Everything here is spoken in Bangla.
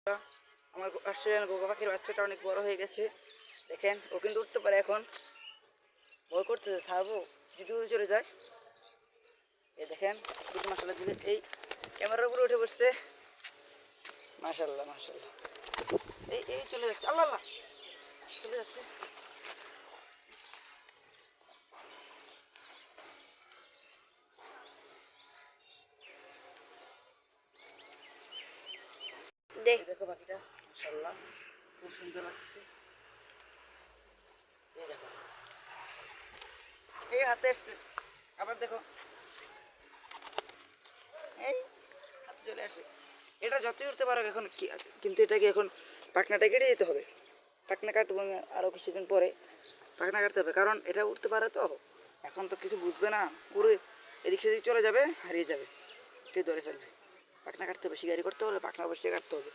আমার অস্ট্রেলিয়ান ঘোঘা পাখির বাচ্চাটা অনেক বড় হয়ে গেছে। দেখেন ও কিন্তু উঠতে পারে, এখন ভয় করতেছে ছাড়বো যদি উড়ে চলে যায়। এই দেখেন কিন্তু মাশাআল্লাহ দিলে এই ক্যামেরার উপরে উঠে বসছে। মাশাআল্লাহ মাশাআল্লাহ, এই এই চলে যাচ্ছে, আল্লাহ আল্লাহ চলে যাচ্ছে। দেখো পাখিটা মাশাআল্লাহ খুব সুন্দর লাগছে। এই দেখো এই হাতে এসছে, আবার দেখো এই হাতে চলে আসে। এটা যতই উঠতে পারো এখন কিন্তু এটাকে এখন পাখনাটা কেটে দিতে হবে। পাখনা কাটবো আমি আরও কিছুদিন পরে, পাখনা কাটতে হবে কারণ এটা উঠতে পারে তো, এখন তো কিছু বুঝবে না, পুরো এদিক সেদিক চলে যাবে, হারিয়ে যাবে, কেউ ধরে ফেলবে। পাখনা কাটতে হবে, শিকারি করতে হলে পাখনা অবশ্যই কাটতে হবে।